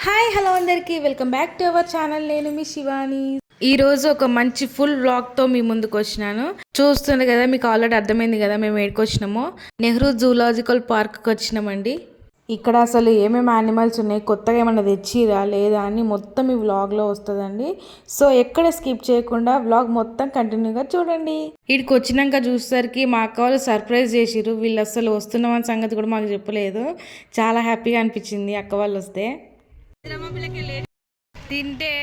Hi hello అందరికీ welcome back to our channel. నేను మీ శివాని. ఈ రోజు ఒక మంచి ఫుల్ వ్లాగ్తో మీ ముందుకు వచ్చినాను. చూస్తుంది కదా, మీకు ఆల్రెడీ అర్థమైంది కదా మేము ఏడికి వచ్చినామో. నెహ్రూ జూలాజికల్ పార్క్కి వచ్చినామండి. ఇక్కడ అసలు ఏమేమి యానిమల్స్ ఉన్నాయి, కొత్తగా ఏమన్నా తెచ్చిరా లేదా అని మొత్తం ఈ వ్లాగ్లో వస్తుందండి. సో ఎక్కడ స్కిప్ చేయకుండా వ్లాగ్ మొత్తం కంటిన్యూగా చూడండి. వీడికి వచ్చినాక చూసేసరికి మా అక్క వాళ్ళు సర్ప్రైజ్ చేసిరు. వీళ్ళు అసలు వస్తున్నామని సంగతి కూడా మాకు చెప్పలేదు. చాలా హ్యాపీగా అనిపించింది అక్క వాళ్ళు వస్తే. తింటే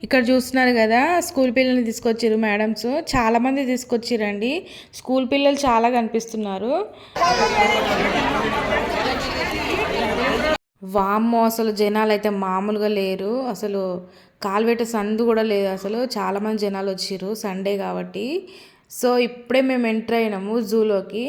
ఇక్కడ చూస్తున్నారు కదా, స్కూల్ పిల్లల్ని తీసుకొచ్చారు మేడమ్స్. చాలా మంది తీసుకొచ్చిరండి. స్కూల్ పిల్లలు చాలా కనిపిస్తున్నారు. వామ్మో, అసలు జనాలు అయితే మామూలుగా లేరు. అసలు కాలు పెట్టే సందు కూడా లేదు. అసలు చాలామంది జనాలు వచ్చారు సండే కాబట్టి. సో ఇప్పుడే మేము ఎంటర్ అయినాము జూలోకి.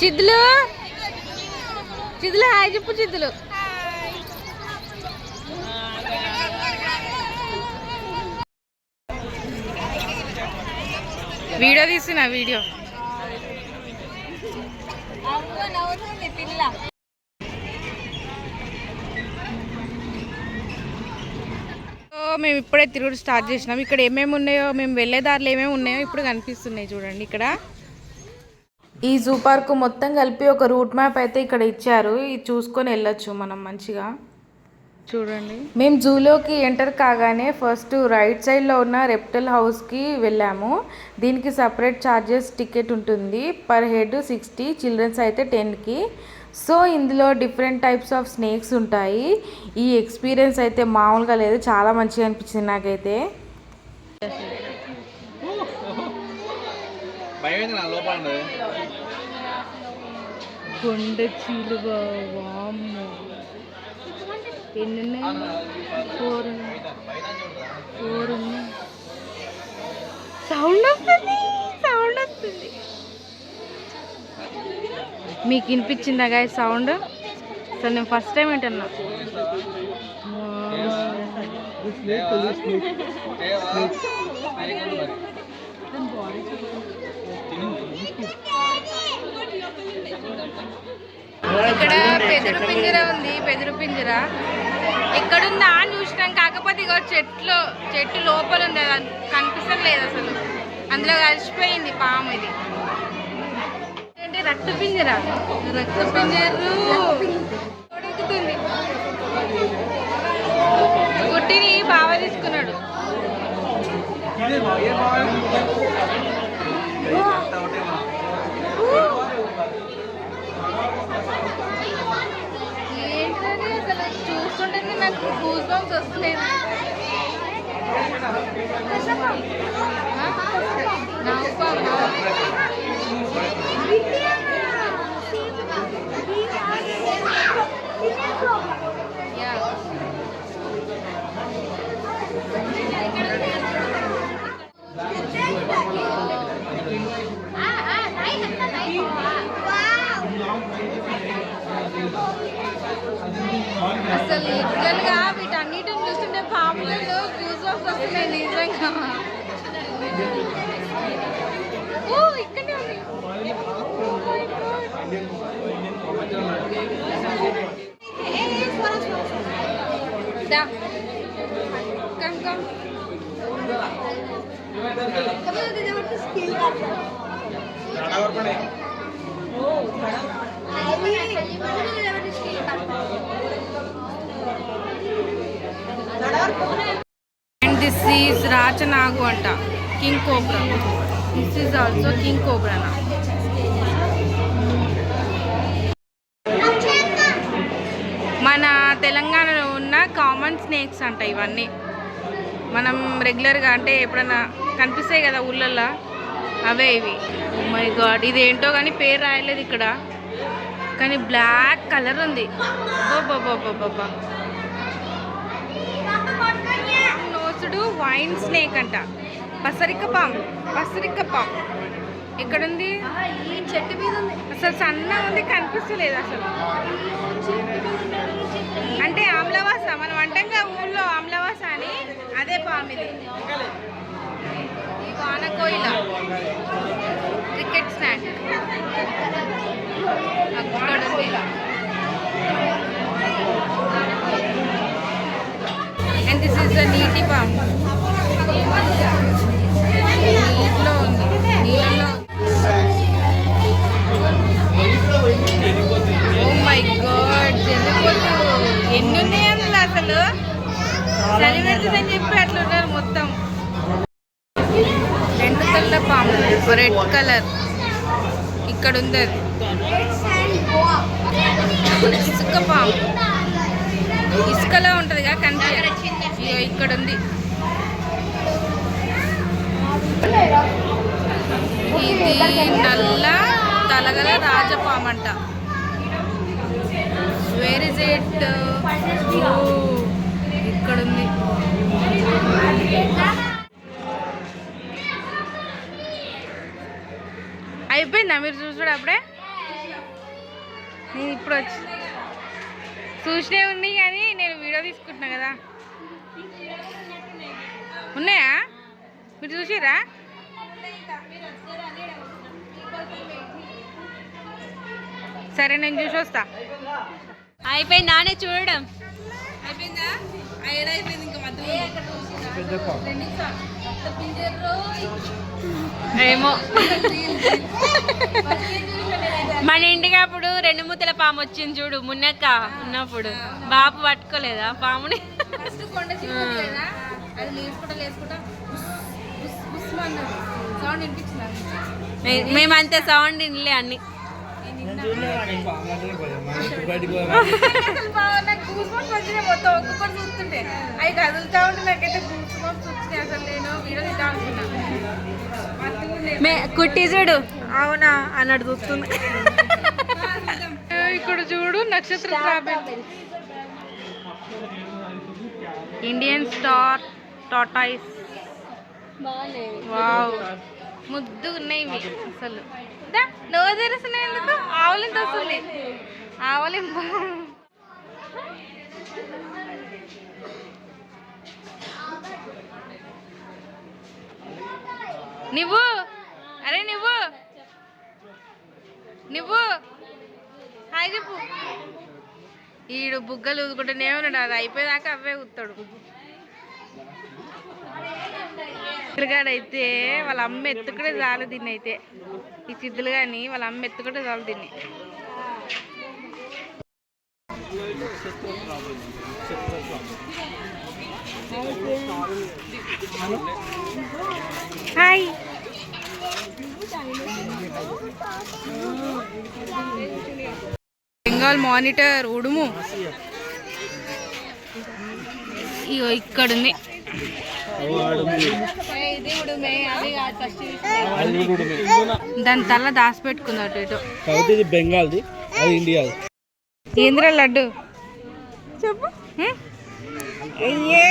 చిద్దులు చిద్దులు హాయ్ చెప్పు. చిద్దులు వీడియో తీసిన వీడియో. మేము ఇప్పుడే తిరుగుడు స్టార్ట్ చేసినాం. ఇక్కడ ఏమేమి ఉన్నాయో, మేము వెళ్ళే దారిలో ఏమేమి ఉన్నాయో ఇప్పుడు కనిపిస్తున్నాయి చూడండి. ఇక్కడ ఈ జూ పార్క్ మొత్తం కలిపి ఒక రూట్ మ్యాప్ అయితే ఇక్కడ ఇచ్చారు. ఇది చూసుకొని వెళ్ళొచ్చు మనం మంచిగా. చూడండి, మేము జూలోకి ఎంటర్ కాగానే ఫస్ట్ రైట్ సైడ్లో ఉన్న రెప్టైల్ హౌస్కి వెళ్ళాము. దీనికి సపరేట్ ఛార్జెస్ టికెట్ ఉంటుంది. పర్ హెడ్ 60, చిల్డ్రన్స్ అయితే 10కి. సో ఇందులో డిఫరెంట్ టైప్స్ ఆఫ్ స్నేక్స్ ఉంటాయి. ఈ ఎక్స్పీరియన్స్ అయితే మామూలుగా లేదు, చాలా మంచిగా అనిపించింది నాకైతే. కొండ చిలువ, వామ్మో, ఎన్ని ఫోర్ సౌండ్ వస్తుంది, సౌండ్ వస్తుంది. మీకు వినిపించిందా గాయ సౌండ్? అసలు నేను ఫస్ట్ టైం వింటున్నా. ఇక్కడ పెదురు పింజర ఉంది. పెదురు పింజర ఎక్కడుందా అని చూసినాం. కాకపోతే ఇక చెట్టు లోపల ఉంది, అది కనిపిస్తలేదు అసలు. అందులో కలిసిపోయింది పాము. ఇది ఏంటి? రక్త పింజర. రక్త పింజరు ఉడుకుతుంది. గుడ్డిని బావ తీసుకున్నాడు. ఏంటది అసలు? చూస్తుంటే నాకు గూస్ బంప్స్ వస్తున్నాయి. అసలు లిటరల్గా వీటన్నిటిని చూస్తుంటే పాములలో గూస్ బంప్స్ వస్తున్నాయి నిజంగా. ఓ ఇక్కడే ఉంది. Come come. And this is Rachanagu anta, king cobra. This is also king cobra na. మన తెలంగాణలో ఉన్న కామన్ స్నేక్ స్నేక్స్ అంట ఇవన్నీ. మనం రెగ్యులర్గా అంటే ఎప్పుడన్నా కనిపిస్తాయి కదా ఊళ్ళల్లో, అవే ఇవి. ఓ మై గాడ్, ఇది ఏంటో కానీ పేరు రాయలేదు ఇక్కడ, కానీ బ్లాక్ కలర్ ఉంది. బాబా నోసుడు వైన్ స్నేక్ అంట. పసరిక పాము ఎక్కడుంది? ఈ చెట్టు మీద ఉంది. అసలు సన్నగా ఉంది, కనిపిస్తలేదు అసలు. అంటే ఆమ్లవాస, మనం అంటాంగా ఊళ్ళో ఆమ్లవాస అని, అదే పాము ఇది. ఈ వానకోయిల క్రికెట్ స్నాక్ అక్కడ ఉంది. అండ్ దిస్ ఇస్ ద నీటి పాము. నీటిలో ఉంది, నీళ్ళలో. ఓ మై గాడ్, జల్లిపోతు ఎన్ని ఉన్నాయి అందులో అసలు. చలి పెడుతుందని చెప్పి అట్లా ఉన్నారు మొత్తం. 2 కళ్ళ పాము, రెడ్ కలర్. ఇక్కడ ఉంది అది. ఇసుక పాము, ఇసుకలో ఉంటుంది కదా కనిపి. ఇక్కడ ఉంది. ఇది నల్ల తలగల రాజపాము అంట. Where is it? ఇక్కడ ఉంది. అయిపోయిందా మీరు చూసాడు అప్పుడే? నేను ఇప్పుడు వచ్చి చూసినే ఉంది, కానీ నేను వీడియో తీసుకుంటున్నా కదా. ఉన్నాయా? మీరు చూసిరా? సరే నేను చూసి వస్తా. అయిపోయింది నానే చూడడం. అయిపోయిందా? అయిపోయింది. ఇంకా మధ్యలో ఏమో మన ఇంటికి అప్పుడు 2 మూతల పాము వచ్చింది చూడు, మున్నక్క ఉన్నప్పుడు. బాపు పట్టుకోలేదా పాముని? మేమంతే సౌండ్ వినలే అన్ని. మొత్తం ఒక్కొక్కటి చూస్తుంటే అవి కదులుతా ఉంటే నాకైతే వచ్చినాయి. అసలు నేను వీడియో తింటా అనుకున్నా. కుట్టి చూడు, అవునా అన్నాడు చూస్తుంది. ఇక్కడ చూడు, నక్షత్ర ఇండియన్ స్టార్ టాటాయిస్. వావ్, ముద్దు ఉన్నాయి ఇవి అసలు. నోరు తెరుస్తున్నాయి ఎందుకు? ఆవులింత వస్తుంది. ఆవులింత నువ్వు, అరే నువ్వు హాయ్ చెప్పు. ఈడు బుగ్గలు ఊదుకుంటూనే ఉన్నాడు, అది అయిపోయేదాకా అవే ఊతాడు. చిద్దులుగాడైతే వాళ్ళ అమ్మ ఎత్తుకుంటే చాలు దీన్ని. అయితే ఈ చిద్దులు కానీ వాళ్ళ అమ్మ ఎత్తుకుంటే చాలు దీన్ని. హాయ్, బెంగాల్ మానిటర్ ఉడుము. ఇగో ఇక్కడుంది. దాని తల దాసి పెట్టుకుంది అటు ఇటు. బెంగాల్ది, అది ఇండియా. ఏంద్రా లడ్డు చెప్పు. అయ్యే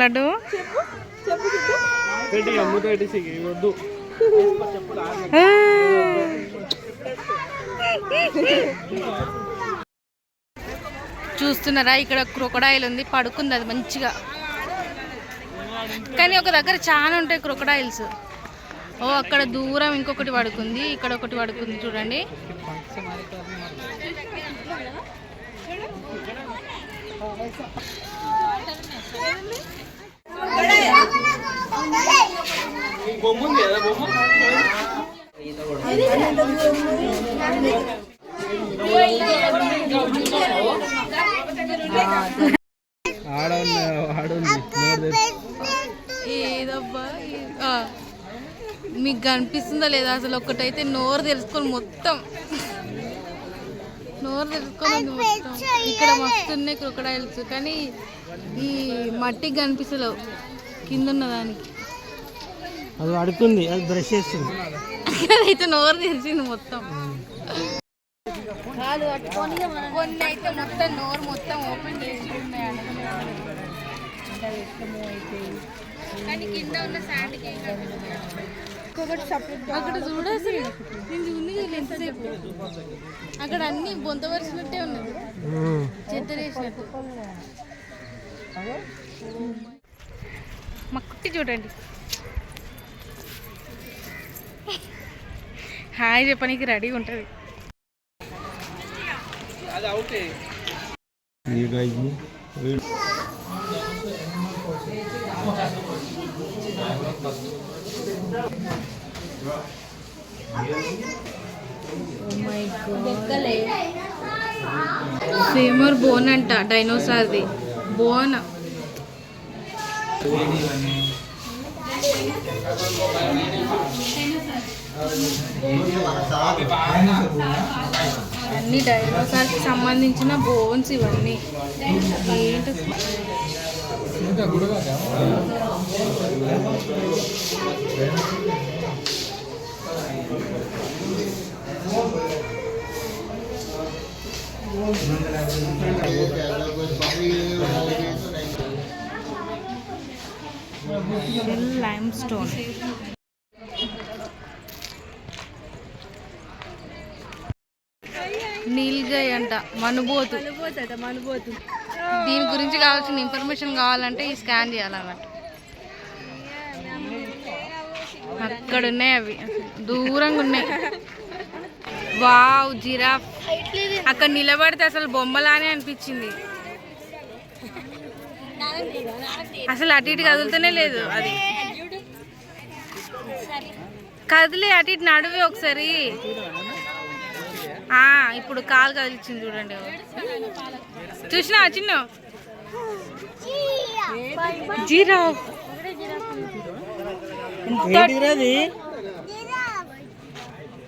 లడ్డు చూస్తున్నారా? ఇక్కడ క్రొకడైల్ ఉంది, పడుకుంది అది మంచిగా. కానీ ఒక దగ్గర చాలా ఉంటాయి క్రొకడైల్స్. ఓ అక్కడ దూరం ఇంకొకటి పడుకుంది, ఇక్కడ ఒకటి పడుకుంది చూడండి. ఏదబ్బా మీకు కనిపిస్తుందా లేదా అసలు? ఒక్కటైతే నోరు తెలుసుకొని మొత్తం ఇక్కడ మస్తున్నాయి క్రొకడైల్స్, కానీ ఈ మట్టికి కనిపిస్తలేవు కింద ఉన్న దానికి. అది అడుకుంది, అది బ్రష్ చేస్తుంది. అయితే నోరు తెరిచింది మొత్తం. కొన్ని అయితే మొత్తం నోరు మొత్తం ఓపెన్ చేసుకున్నాయి కానీ కింద ఉన్న శాండ్కి అక్కడ చూడ అసలు నేను ఉంది ఎంతసేపు అక్కడ అన్ని బొంత వరిసినట్టే ఉన్నది, చెద్దరేసినట్టు. మా కుట్టి చూడండి, హాయ్ చెప్పడానికి రెడీగా ఉంటుంది. ఫేమర్ బోన్ అంట, డైనోసార్ది బోన్. అన్ని డైనోసార్కి సంబంధించిన బోన్స్ ఇవన్నీ. ఏంటి లైమ్ స్టోన్. నీల్గాయ్ అంట, మనుబోతు. దీని గురించి కావాల్సిన ఇన్ఫర్మేషన్ కావాలంటే ఈ స్కాన్ చేయాలన్నట్టు. అక్కడ ఉన్నాయి అవి, దూరంగా ఉన్నాయి. Wow, giraffe. అక్కడ నిలబడితే అసలు బొమ్మలానే అనిపించింది. అసలు అటు ఇటు కదులుతూనే లేదు, అది కదిలే అటు ఇటు నడువే ఒకసారి. ఇప్పుడు కాలు కదిలిచ్చింది చూడండి, చూసినా చిన్న జిరాఫ్.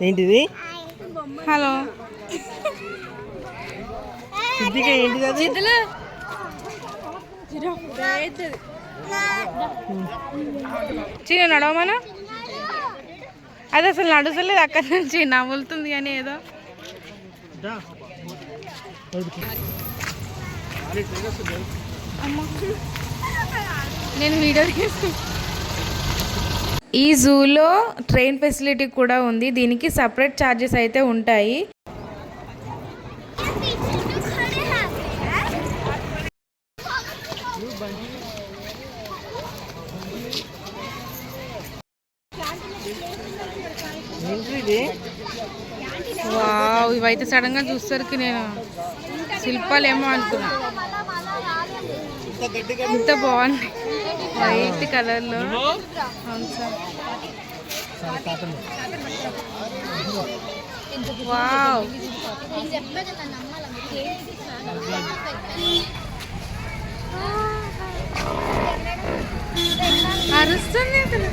ఏంటిది? హలో చిన్న నడవమనా? అది అసలు నడుసలేదు, అక్కడి నుంచి నవ్వులుతుంది కానీ ఏదో. నేను వీడియో తీస్తాను. ఈ జూలో ట్రైన్ ఫెసిలిటీ కూడా ఉంది, దీనికి సపరేట్ ఛార్జెస్ అయితే ఉంటాయి. వావ్, ఇవైతే సడన్ గా చూసరికి నేను శిల్పాలేమో అనుకున్నా. ఇంత బాగుంది వైట్ కలర్ లో. అవును సార్. వావ్, అరుస్తుంది అసలు.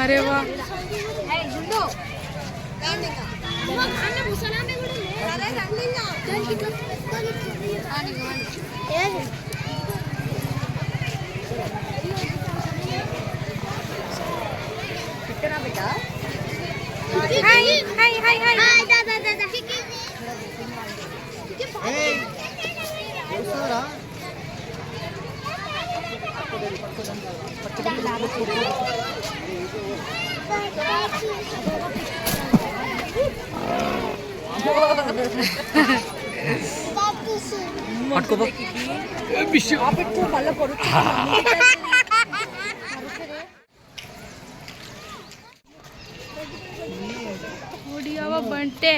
అరే వా, బంటే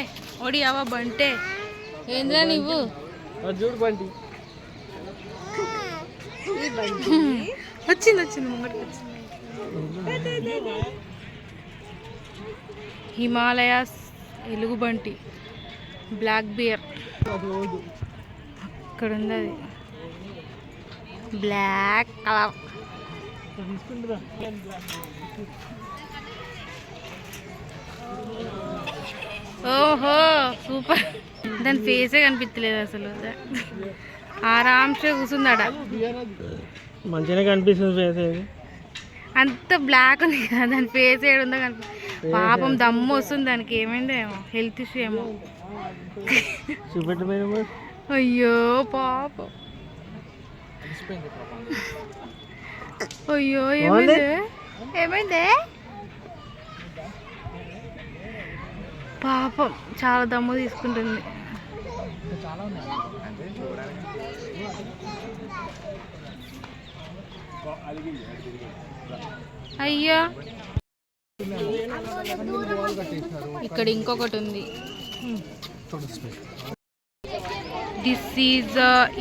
ఒడియావా బంటే ఏంద్రా నువ్వు? చూడు బంటి వచ్చింది వచ్చింది ముంగడికి వచ్చింది. హిమాలయాస్ ఎలుగుబంటి, బ్లాక్ బియర్ అక్కడ ఉంది, అది బ్లాక్ కలర్. ఓహో సూపర్, దాని ఫేసే కనిపించలేదు అసలు, ఆరామ్సే కూర్చుందాడ. మంచిగా కనిపిస్తుంది ఫేస్. అంత బ్లాక్ ఉంది కదా, దాని ఫేస్ ఏడుందో కనిపి. పాపం దమ్ము వస్తుంది దానికి, ఏమైందో ఏమో, హెల్త్ ఇష్యూ ఏమో. అయ్యో పాపం, అయ్యో ఏమైంది, ఏమైందే పాపం, చాలా దమ్ము తీసుకుంటుంది. అయ్యో ఇక్కడ ఇంకొకటి ఉంది. This is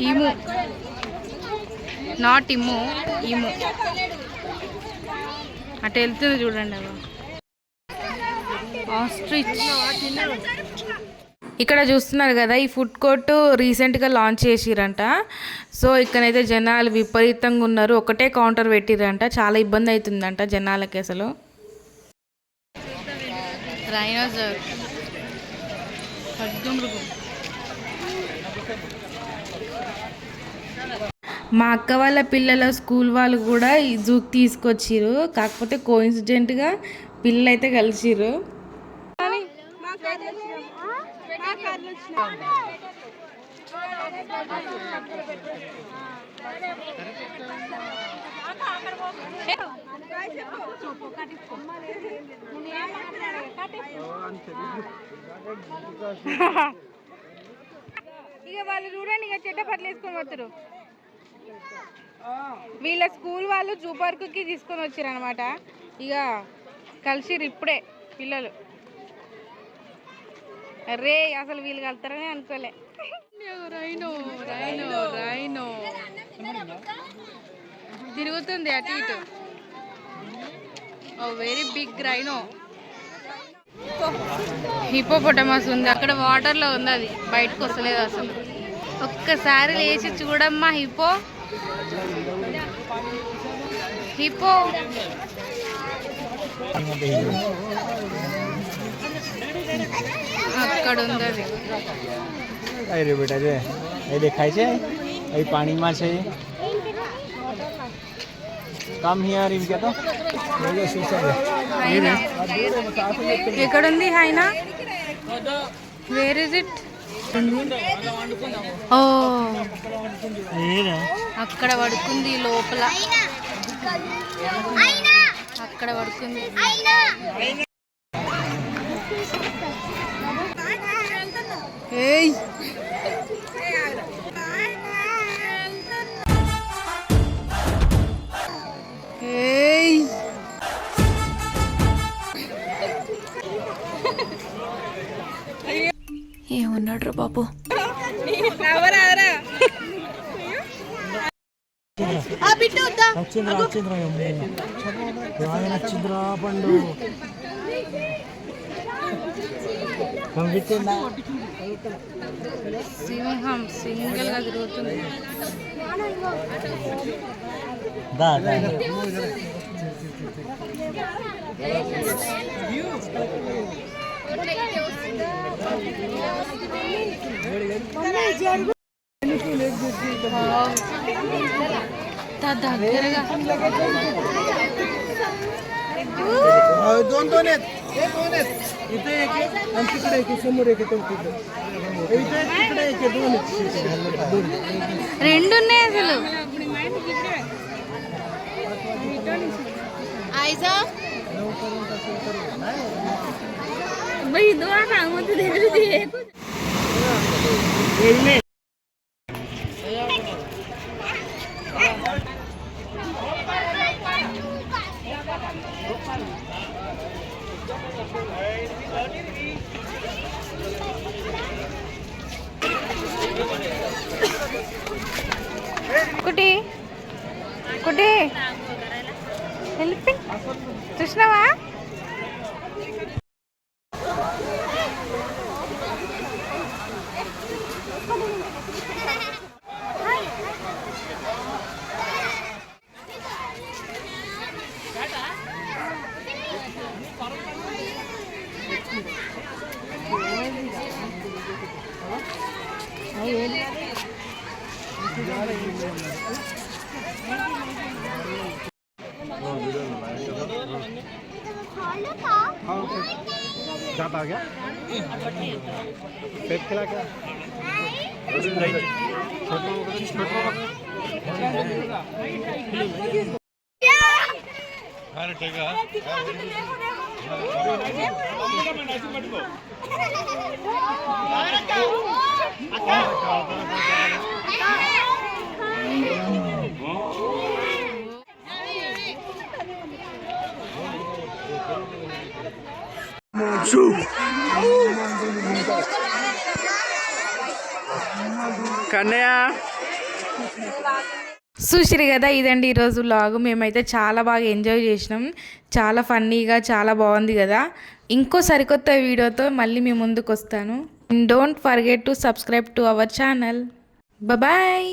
emu, not ఇము, emu. అటు వెళ్తుంది చూడండి, అవి ఆస్ట్రిచ్. ఇక్కడ చూస్తున్నారు కదా, ఈ ఫుడ్ కోర్ట్ రీసెంట్గా లాంచ్ చేసిరంట. సో ఇక్కడైతే జనాలు విపరీతంగా ఉన్నారు, ఒకటే కౌంటర్ పెట్టిరంట, చాలా ఇబ్బంది అవుతుందంట జనాలకి అసలు. రైనోసర్, మా అక్క వాళ్ళ పిల్లల స్కూల్ వాళ్ళు కూడా ఈ జూకి తీసుకొచ్చిర్రు, కాకపోతే కోఇన్సిడెంట్గా పిల్లలు అయితే కలిసిర్రు. ఇక వాళ్ళు చూడండి, ఇక చెట్ట పట్ల వేసుకొని పోతారు. వీళ్ళ స్కూల్ వాళ్ళు జూ పార్క్కి తీసుకొని వచ్చారు అనమాట. ఇక కలిసిరు ఇప్పుడే పిల్లలు. అరే అసలు వీళ్ళు కలుతారని అనుకోలే. రైనో రైనో రైనో తిరుగుతుంది అటు ఇటు. ఓ వెరీ బిగ్ రైనో. హిపోపొటమస్ ఉంది అక్కడ, వాటర్లో ఉంది, అది బయటకు వస్తలేదు అసలు. ఒక్కసారి లేచి చూడమ్మా, హిపో హిపో. అక్కడ ఉంది అది. अरे बेटा जे ये देखाय छे ये पानी में छे कम हियर इनके तो ये शीशा है ఎక్కడ ఉంది హైనా? Where is it? ఓ అక్కడ పడుకుంది లోపల, అక్కడ పడుకుంది. ఏయ్ ఏయ్ ఏమన్నాడు రా బాబు? పండు సింహం సింగిల్ గా తిరుగుతుంది. దగ్గరగా రెండు ఉన్నాయి అసలు. కుటి కుటి హెల్పింగ్ చూసినావా? जाता आ गया पेट खिला क्या కన్నయ్య చూసిరు కదా, ఇదండి ఈరోజు వ్లాగ్. మేమైతే చాలా బాగా ఎంజాయ్ చేసినాం, చాలా ఫన్నీగా, చాలా బాగుంది కదా. ఇంకో సరికొత్త వీడియోతో మళ్ళీ మీ ముందుకు వస్తాను. Don't forget to subscribe to our channel. Bye.